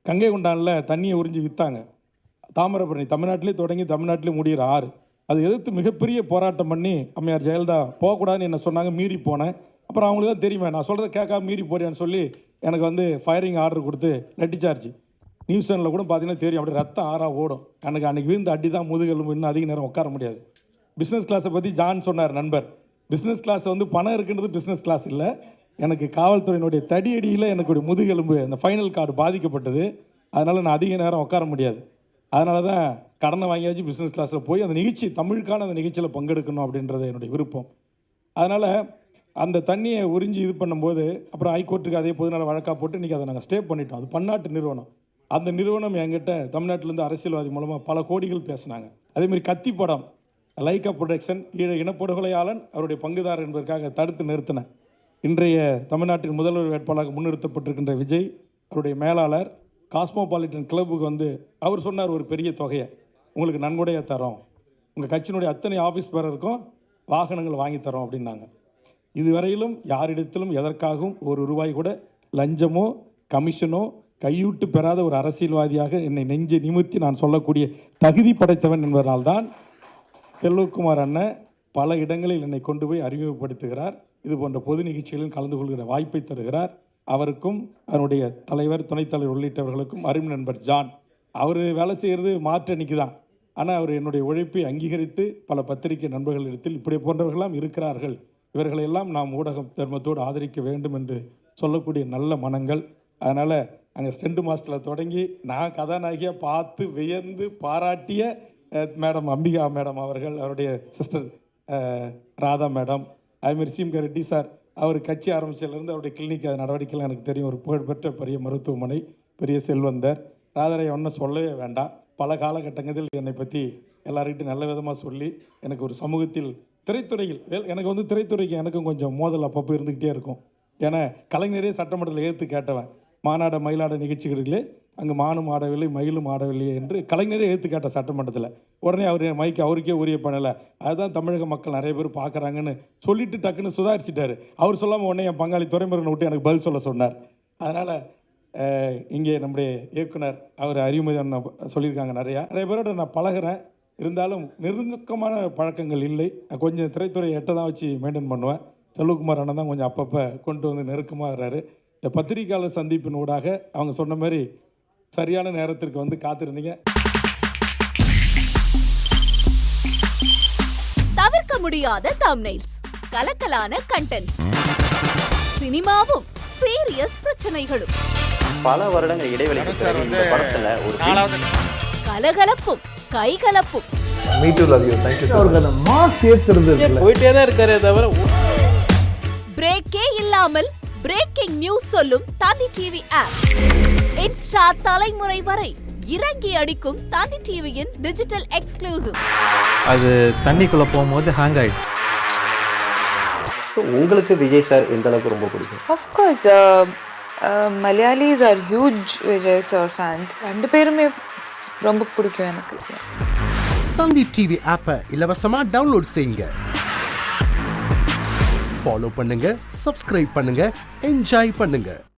கங்கை கொண்டானில் தண்ணியை உறிஞ்சி விற்றாங்க. தாமிரபரணி தமிழ்நாட்டிலே தொடங்கி தமிழ்நாட்டிலே முடிகிற ஆறு. அதை எதிர்த்து மிகப்பெரிய போராட்டம் பண்ணி அம்மையார் ஜெயலலிதா போகக்கூடாதுன்னு என்ன சொன்னாங்க. மீறி போனேன். அப்புறம் அவங்களுக்கு தான் தெரியுமே, நான் சொல்கிறத கேட்காம மீறி போறியான்னு சொல்லி எனக்கு வந்து ஃபயரிங் ஆர்டர் கொடுத்து நட்டிச்சார்ஜ். நியூஸ் சேனலில் கூட பார்த்தீங்கன்னா தெரியும், அப்படியே ரத்தம் ஆறாக ஓடும். எனக்கு அன்றைக்கி விழுந்து அடி தான் முதுகெலும்பு, இன்னும் அதிக நேரம் உட்கார முடியாது. பிஸ்னஸ் கிளாஸை பற்றி ஜான் சொன்னார் நண்பர். பிஸ்னஸ் கிளாஸ் வந்து பணம் இருக்குன்றது பிஸ்னஸ் கிளாஸ் இல்லை. எனக்கு காவல்துறையினுடைய தடியடியில் எனக்கு முதுகெலும்பு அந்த ஃபைனல் கார்டு பாதிக்கப்பட்டது. அதனால் நான் அதிக நேரம் உட்கார முடியாது. அதனால தான் கடனை வாங்கியாச்சு பிஸ்னஸ் கிளாஸில் போய் அந்த நிகழ்ச்சி, தமிழுக்கான அந்த நிகழ்ச்சியில் பங்கெடுக்கணும் அப்படின்றது என்னுடைய விருப்பம். அதனால் அந்த தண்ணியை உறிஞ்சி இது பண்ணும்போது அப்புறம் ஹைகோர்ட்டுக்கு அதே பொதுநல வழக்காக போட்டு இன்றைக்கி அதை நாங்கள் ஸ்டே பண்ணிட்டோம். அது பன்னாட்டு நிறுவனம். அந்த நிறுவனம் என்கிட்ட தமிழ்நாட்டிலேருந்து அரசியல்வாதி மூலமாக பல கோடிகள் பேசினாங்க. அதேமாதிரி கத்தி படம், லைக்கா ப்ரொடக்ஷன் இனப்படுகொலையாளன் அவருடைய பங்குதாரர் என்பதற்காக தடுத்து நிறுத்தினேன். இன்றைய தமிழ்நாட்டின் முதல்வர் வேட்பாளராக முன்னிறுத்தப்பட்டிருக்கின்ற விஜய், அவருடைய மேலாளர் காஸ்மோபாலிட்டன் கிளப்புக்கு வந்து அவர் சொன்னார், ஒரு பெரிய தொகையை உங்களுக்கு நன்கொடையாக தரோம், உங்கள் கட்சியினுடைய அத்தனை ஆஃபீஸ் பேரருக்கும் வாகனங்கள் வாங்கி தரோம் அப்படின்னாங்க. இதுவரையிலும் யாரிடத்திலும் எதற்காகவும் ஒரு ரூபாய் கூட லஞ்சமோ கமிஷனோ கையூட்டு பெறாத ஒரு அரசியல்வாதியாக என்னை நெஞ்சை நிமிர்த்தி நான் சொல்லக்கூடிய தகுதி படைத்தவன் என்பதனால்தான் செல்வகுமார் அண்ணன் பல இடங்களில் என்னை கொண்டு போய் அறிமுகப்படுத்துகிறார். இது போன்ற பொது நிகழ்ச்சிகளில் கலந்து கொள்கிற வாய்ப்பை தருகிறார். அவருக்கும் அவருடைய தலைவர், துணைத் தலைவர் உள்ளிட்டவர்களுக்கும் அருமை நண்பர் ஜான், அவர் வேலை செய்கிறது மாற்று அன்னைக்கு தான். ஆனால் அவர் என்னுடைய உழைப்பை அங்கீகரித்து பல பத்திரிகை நண்பர்கள் இடத்தில் இப்படி போன்றவர்களெல்லாம் இருக்கிறார்கள், இவர்களையெல்லாம் நாம் ஊடக தர்மத்தோடு ஆதரிக்க வேண்டும் என்று சொல்லக்கூடிய நல்ல மனங்கள். அதனால் அங்கே ஸ்டெண்ட் மாஸ்டரில் தொடங்கி நான் கதாநாயகியாக பார்த்து வியந்து பாராட்டிய மேடம் அம்பிகா மேடம் அவர்கள், அவருடைய சிஸ்டர் ராதா மேடம், அதுமாரி சீம்கா ரெட்டி சார், அவர் கட்சி ஆரம்பிச்சதுலேருந்து அவருடைய கிளினிக் நடவடிக்கைகள் எனக்கு தெரியும். ஒரு புகழ்பெற்ற பெரிய மருத்துவமனை, பெரிய செல்வந்தர். ராதாரை ஒன்றும் சொல்லவே வேண்டாம். பல காலகட்டங்களில் என்னை பற்றி எல்லாருக்கிட்டையும் நல்ல விதமாக சொல்லி எனக்கு ஒரு சமூகத்தில் திரைத்துறையில் எனக்கு வந்து திரைத்துறைக்கு எனக்கும் கொஞ்சம் மோதல் அப்பப்போ இருந்துக்கிட்டே இருக்கும். ஏன்னா கலைஞரே சட்டமன்றத்தில் ஏற்று கேட்டவன், மாநாட மயிலாட நிகழ்ச்சிகளிலே அங்கே மானும் ஆடவில்லை மயிலும் ஆடவில்லையே என்று கலைஞரே ஏற்று கேட்ட சட்டமன்றத்தில். உடனே அவர் மைக்கு அவருக்கே உரிய பண்ணலை. அதுதான் தமிழக மக்கள் நிறைய பேர் பார்க்குறாங்கன்னு சொல்லிட்டு டக்குன்னு சுதாரிச்சிட்டார். அவர் சொல்லாமல் உடனே என் பங்காளி துரைமுருகனை விட்டு எனக்கு பதில் சொல்ல சொன்னார். அதனால் இங்கே நம்முடைய இயக்குனர் அவர் அறிமுக சொல்லியிருக்காங்க. நிறைய பேரோட நான் பழகிறேன். இருந்தாலும் நெருக்கமான பழக்கங்கள் இல்லை. கொஞ்சம் திரைத்துறையை எட்ட தான் வச்சு மெயின்டைன் பண்ணுவேன். செல்வகுமார் அண்ணன் தான் கொஞ்சம் அப்பப்போ கொண்டு வந்து நெருக்கமாகறாரு. இந்த பத்திரிகையாளர் சந்திப்பின் ஊடாக அவங்க சொன்ன மாதிரி சரியான நேரத்திற்கு வந்து காத்திருந்தீங்க. தவிர்க்க முடியாத தம்ப்நெயில்ஸ், கலக்கலான கண்டென்ட்ஸ், சினிமாவும் சீரியஸ் பிரச்சனைகளும், பல வருடங்கள் இடைவெளிக்கு பிறகு இந்த படத்துல ஒரு கலகலப்பும் கைகலப்பும், போயிட்டே தான் இருக்காரே தவிர பிரேக்கே இல்லாமல் பிரேக்கிங் நியூஸ் சொல்லும் தந்தி டிவி ஆப். இன்ஸ்டா தலைமுறை வரை இறங்கி அடிக்கும் தந்தி டிவியின் டிஜிட்டல் எக்ஸ்க்ளூசிவ். அது தண்ணிக்குள்ள போகும்போது ஹேங் ஆயிடுச்சு. உங்களுக்கு விஜய் சார் எந்த அளவுக்கு ரொம்ப பிடிக்கும்? Of course, Malayalis are huge Vijay sir fans. ரெண்டு பேருமே ரொம்ப பிடிக்கும் எனக்கு. தந்தி டிவி ஆப்பை இலவசமா டவுன்லோட் செய்யுங்க. ஃபாலோ பண்ணுங்க, சப்ஸ்கிரைப் பண்ணுங்க, என்ஜாய் பண்ணுங்க.